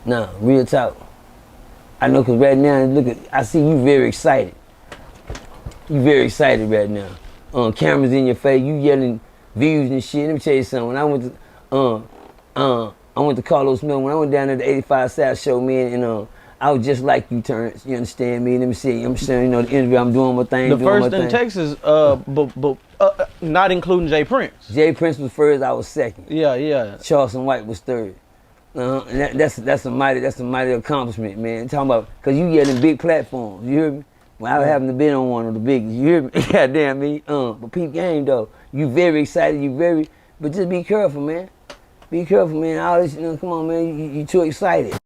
Nah, real talk. I know, cause right now, I see you very excited. You very excited right now. Cameras in your face, you yelling views and shit. Let me tell you something. When I went to Carlos Mill, when I went down to the 85 South show, man, and I was just like you, Terrence. You understand me? Let me see. I'm saying, you know, the interview, I'm doing my thing. The first in Texas, but not including Jay Prince. Jay Prince was first, I was second. Yeah. Charleston White was third. And that's a mighty accomplishment, man. I'm talking about, cause you yelling big platforms, you hear me? Well, I happen to be on one of the biggest, you hear me? Goddamn me. But peep game though, you very excited, but just be careful, man. Be careful, man. All this, you know, come on, man, you too excited.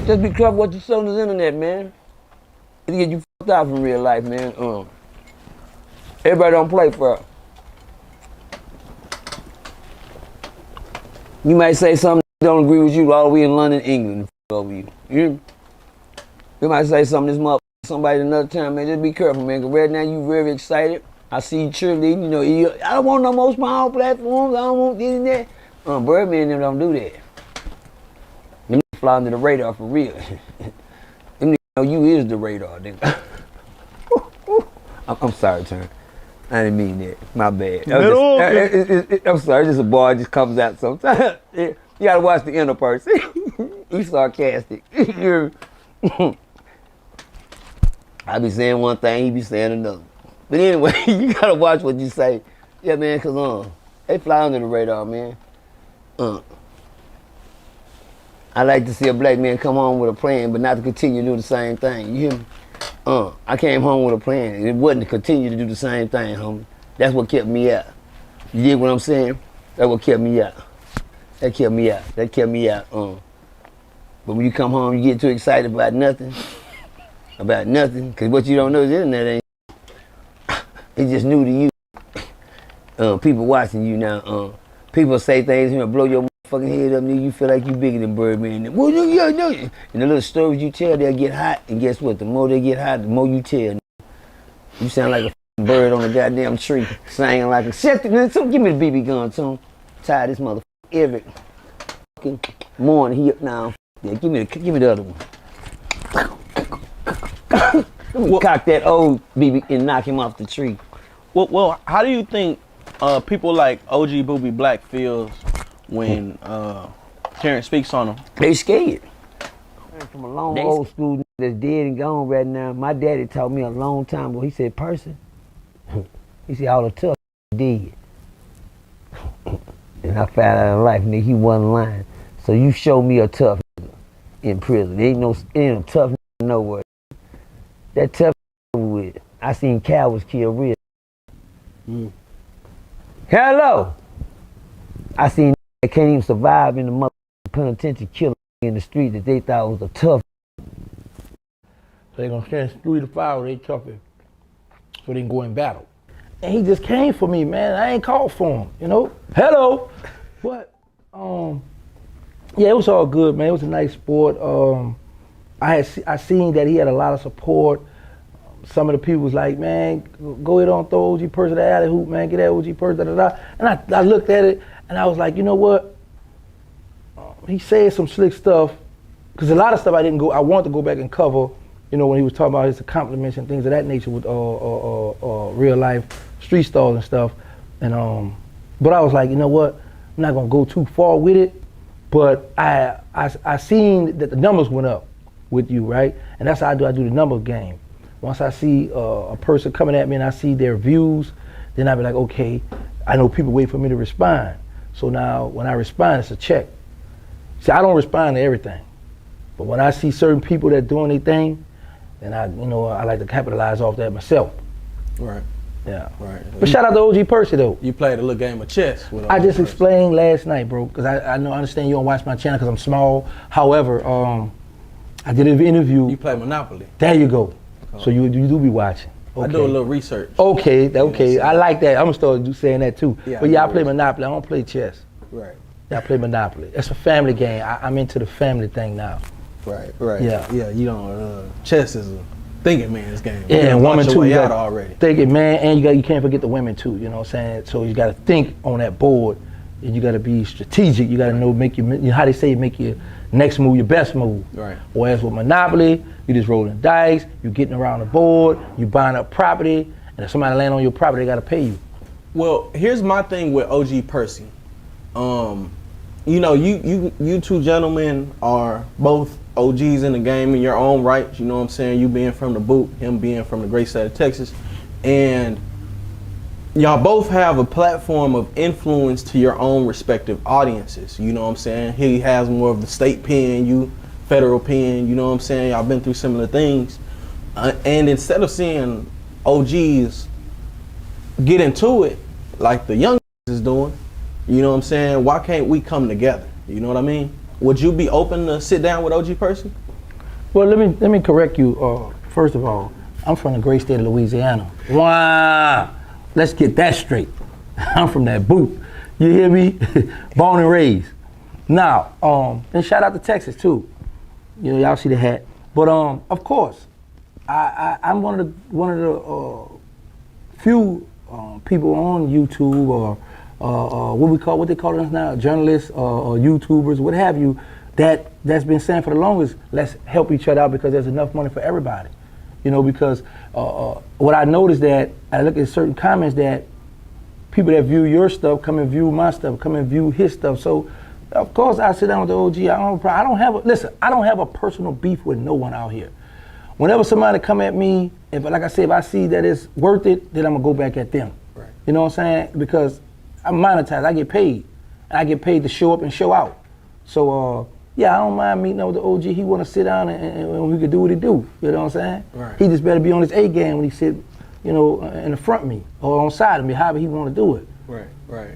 Just be careful what you say on the internet, man. It'll get you fucked out from real life, man. Everybody don't play fair. You might say something that don't agree with you all the way in London, England, over you. You hear me? You might say something this motherfucker, somebody another time, man. Just be careful, man, because right now you very excited. I see you cheerleading, you know, I don't want no more small platforms, I don't want this and that. Birdman and them don't do that. Them fly under the radar for real. Them niggas know you is the radar, nigga. I'm sorry, Turn. I didn't mean that. My bad. I'm sorry, it's just a bar that just comes out sometimes. You gotta watch the inner person. He's sarcastic. I be saying one thing, he be saying another. But anyway, you gotta watch what you say. Yeah, man, cause they fly under the radar, man. I like to see a black man come home with a plan, but not to continue to do the same thing. You hear me? I came home with a plan. It wasn't to continue to do the same thing, homie. That's what kept me out. You get what I'm saying? That's what kept me out. That kept me out. But when you come home, you get too excited about nothing. Because what you don't know is the internet ain't. It's just new to you. People watching you now. People say things, you know, blow your fucking head up, nigga. You feel like you bigger than Birdman. Well, yeah. And the little stories you tell, they'll get hot. And guess what? The more they get hot, the more you tell. You sound like a bird on a goddamn tree, singing like a shit. So give me the BB gun, tune. Tie this motherfucker every fucking morning. He up now. Yeah, give me the other one. Let me cock that old BB and knock him off the tree. Well, how do you think people like OG Booby Black feels when Terrence speaks on them? They scared. From a long old school that's dead and gone right now. My daddy taught me a long time ago. He said, Percy, he said, all the tough dead. And I found out in life, nigga, he wasn't lying. So you show me a tough in prison. There ain't no tough nowhere. That tough with. I seen cowards kill real. Hello. I seen that can't even survive in the mother penitentiary killing in the street that they thought was a tough. So they're gonna stand 3 to 5 or they tougher so they can go in battle. And he just came for me, man. I ain't called for him, you know? Hello. But yeah, it was all good, man. It was a nice sport. I seen that he had a lot of support. Some of the people was like, man, go ahead on, throw OG Percy the alley hoop, man, get that OG Percy, da-da-da. And I looked at it and I was like, you know what? He said some slick stuff, because a lot of stuff I wanted to go back and cover, you know, when he was talking about his accomplishments and things of that nature with real life street stars and stuff. And but I was like, you know what? I'm not gonna go too far with it, but I seen that the numbers went up with you, right? And that's how I do the number game. Once I see a person coming at me and I see their views, then I be like, okay, I know people wait for me to respond. So now when I respond, it's a check. See, I don't respond to everything. But when I see certain people that doing their thing, then I like to capitalize off that myself. Right. Yeah. Right. But shout out to OG Percy though. You played a little game of chess with I just Percy. explained last night, bro, because I understand you don't watch my channel because I'm small. However, I did an interview. You play Monopoly. There you go. So you do be watching. Okay. I do a little research. Okay. I like that. I'm gonna start saying that too. Yeah, But I play Monopoly. I don't play chess. Right. I play Monopoly. It's a family game. I'm into the family thing now. Right. Yeah. You don't. Chess is a thinking man's game. Yeah, and women too. Out already. Thinking man, and you can't forget the women too. You know what I'm saying? So you got to think on that board, and you got to be strategic. You got to know how they say make your next move your best move. Right. Whereas with Monopoly, you just rolling dice, you getting around the board, you buying up property, and if somebody land on your property, they got to pay you. Well, here's my thing with OG Percy. You two gentlemen are both OGs in the game in your own right. You know what I'm saying? You being from the boot, him being from the great state of Texas. And y'all both have a platform of influence to your own respective audiences. You know what I'm saying? He has more of the state pen, you federal pen. You know what I'm saying? Y'all been through similar things. And instead of seeing OGs get into it like the young is doing, you know what I'm saying? Why can't we come together? You know what I mean? Would you be open to sit down with OG Percy? Well, let me correct you. First of all, I'm from the great state of Louisiana. Wow, let's get that straight. I'm from that boot. You hear me? Born and raised. Now, and shout out to Texas too. You know, y'all see the hat. But of course, I'm one of the few people on YouTube or what they call us now, journalists or YouTubers, what have you, that's been saying for the longest, let's help each other out because there's enough money for everybody. You know, because what I noticed that I look at certain comments that people that view your stuff come and view my stuff, come and view his stuff. So of course I sit down with the OG. I don't have a personal beef with no one out here. Whenever somebody come at me, if I see that it's worth it, then I'm gonna go back at them. Right. You know what I'm saying? Because I'm monetized. I get paid. And I get paid to show up and show out. So, I don't mind meeting up with the OG. He want to sit down and we could do what he do. You know what I'm saying? Right. He just better be on his A game when he sit, in the front of me or on side of me, however he want to do it. Right.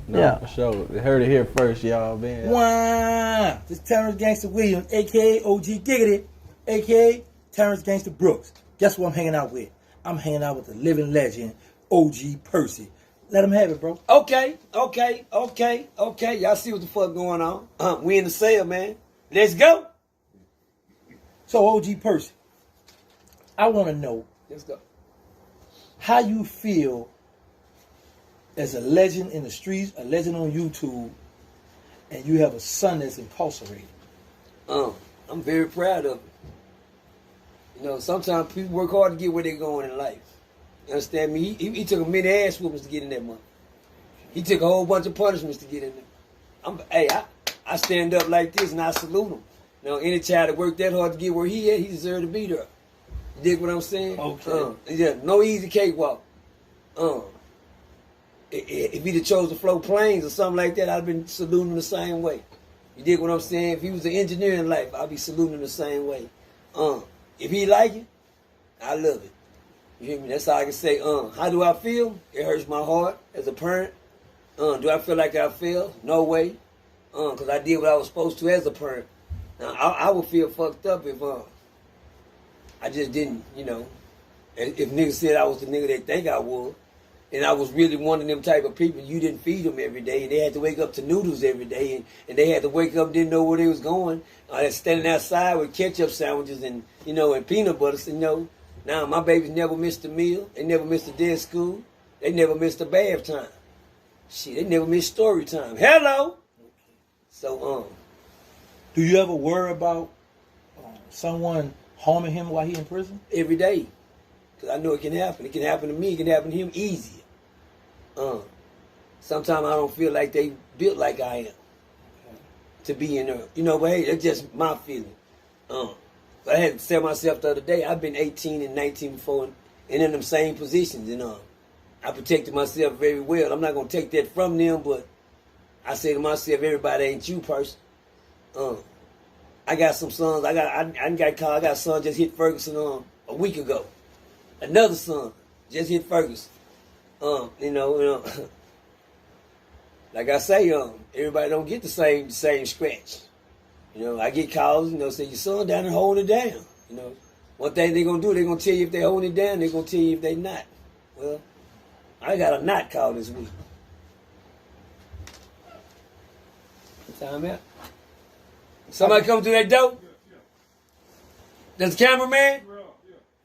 No, Yeah. for sure. They heard it here first, y'all, man. Wow. This is Terrence Gangsta Williams, a.k.a. OG Giggity, a.k.a. Terrence Gangsta Brooks. Guess who I'm hanging out with? I'm hanging out with the living legend, OG Percy. Let him have it, bro. Okay. Y'all see what the fuck going on? We in the sale, man. Let's go. So, OG Percy, I want to know Let's go. how you feel as a legend in the streets, a legend on YouTube, and you have a son that's incarcerated. I'm very proud of it. Sometimes people work hard to get where they're going in life. You understand me? He took many ass whoopings to get in that money. He took a whole bunch of punishments to get in there. I stand up like this and I salute him. Any child that worked that hard to get where he at, he deserved to be there. You dig what I'm saying? Okay. No easy cakewalk. If he'd have chose to float planes or something like that, I'd have been saluting him the same way. You dig what I'm saying? If he was an engineer in life, I'd be saluting him the same way. If he like it, I love it. You hear me? That's all I can say. How do I feel? It hurts my heart as a parent. Do I feel like I failed? No way. Because I did what I was supposed to as a parent. Now, I would feel fucked up if I just didn't, if niggas said I was the nigga they think I was, and I was really one of them type of people, you didn't feed them every day, and they had to wake up to noodles every day, and they had to wake up, didn't know where they was going, standing outside with ketchup sandwiches and, and peanut butter, Now, my babies never missed a meal. They never missed a day of school. They never missed a bath time. Shit, they never missed story time. Hello! So, Do you ever worry about someone harming him while he in prison? every day. Because I know it can happen. It can happen to me. It can happen to him easier. Sometimes I don't feel like they built like I am to be in there. But hey, that's just my feeling. But I had to tell myself the other day, I've been 18 and 19 before and in them same positions, I protected myself very well. I'm not gonna take that from them, but I say to myself, everybody ain't you, person. I got some sons. I got a son just hit Ferguson a week ago. Another son just hit Ferguson. Like I say, everybody don't get the same scratch. I get calls, say your son down and holding it down. One thing they gonna do, they gonna tell you if they holding it down, they gonna tell you if they not. Well, I got a not call this week. Time out. Somebody come through that door? That's the cameraman?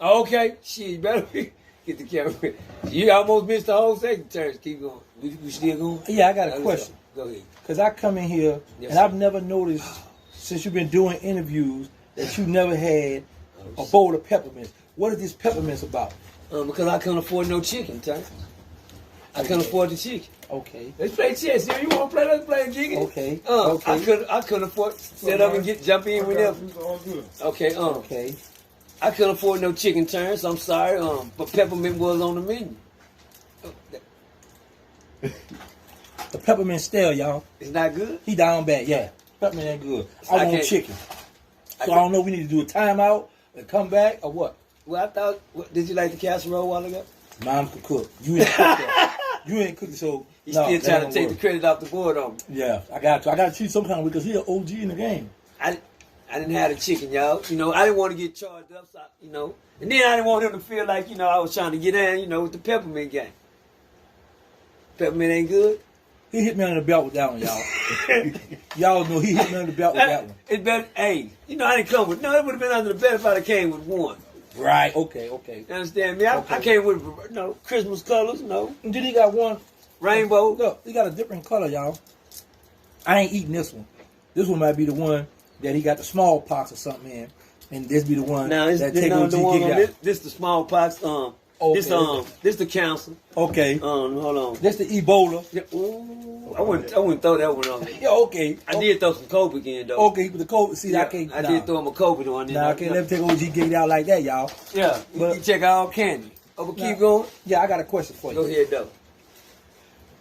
Oh, okay. Shit, you better get the cameraman. You almost missed the whole second turn. Keep going. We still going? Yeah, I got a question. Go ahead. Because I come in here, and I've never noticed, since you've been doing interviews, that you never had a bowl of peppermints. What is this peppermints about? Because I couldn't afford no chicken, Terrence. I couldn't afford the chicken. Okay. Let's play chess. If you want to play, let's play chicken. Okay. Okay. I couldn't afford set up and jump in whenever. Okay. Okay. I couldn't afford no chicken, Terrence. I'm sorry. But peppermint was on the menu. The peppermint stale, y'all. It's not good. He down bad. Yeah. Peppermint ain't good. I want chicken. So I don't know. We need to do a timeout and come back or what? Well, I thought. Did you like the casserole a while ago? Mom could cook. You ain't cook that. You ain't cooking, so He's still trying to take the credit off the board on me. Yeah, I got to. I got to treat some kind of way because he's an OG in the game. I didn't have the chicken, y'all. I didn't want to get charged up, so, and then I didn't want him to feel like, I was trying to get in, with the peppermint game. Peppermint ain't good. He hit me under the belt with that one, y'all. Y'all know he hit me under the belt with that one. It's better. Hey, I didn't come with. No, it would have been under the belt if I came with one. Right. Okay. You understand me? I came with Christmas colors. No. And then he got one rainbow. Look, he got a different color, y'all. I ain't eating this one. This one might be the one that he got the smallpox or something in, and this be the one that take OG out. This the smallpox. This the council. Okay. Hold on. This the Ebola. Yeah, I wouldn't throw that one on. Yeah, okay. I did throw some COVID in though. Okay, but the COVID. See, I can't. I did throw him a COVID on there. Nah, I can't let him take OG get out like that, y'all. Yeah, but you check out candy. But keep going. Yeah, I got a question for you. Go ahead though.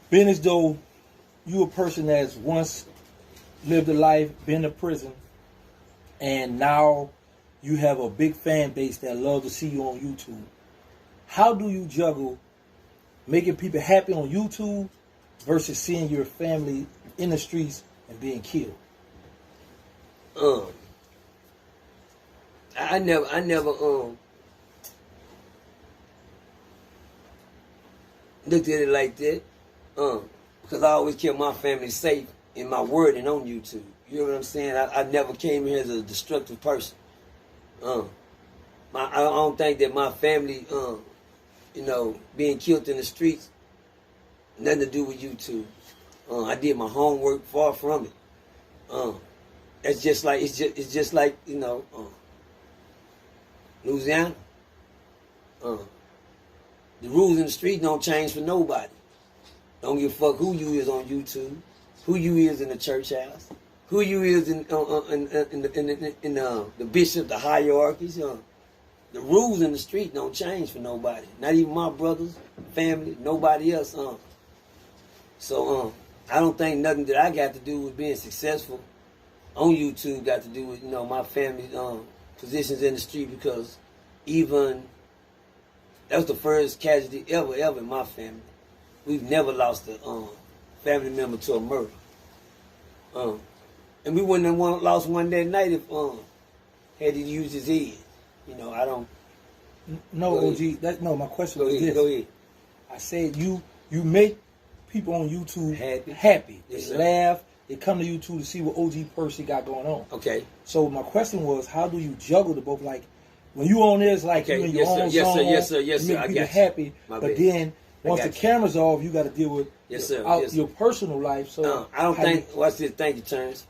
Being as though you a person that's once lived a life, been to prison, and now you have a big fan base that love to see you on YouTube. How do you juggle making people happy on YouTube versus seeing your family in the streets and being killed? I never looked at it like that. Because I always kept my family safe in my wording on YouTube. You know what I'm saying? I never came here as a destructive person. I don't think that my family, being killed in the streets, nothing to do with YouTube. I did my homework, far from it. It's just like Louisiana. The rules in the street don't change for nobody. Don't give a fuck who you is on YouTube, who you is in the church house, who you is in the bishop, the hierarchies. The rules in the street don't change for nobody. Not even my brothers, family, nobody else. So I don't think nothing that I got to do with being successful on YouTube got to do with my family positions in the street, because even that was the first casualty ever in my family. We've never lost a family member to a murder. And we wouldn't have lost one that night if had he used his head. I don't. No, OG. My question was this. Go ahead. I said you make people on YouTube happy. Yes, they laugh. They come to YouTube to see what OG Percy got going on. Okay. So my question was, how do you juggle the both? Like when you on this, like you in your own zone, yes, sir. you make people happy. But then once the camera's off, you got to deal with your personal life. So I don't think. Watch this. Thank you, Terrence.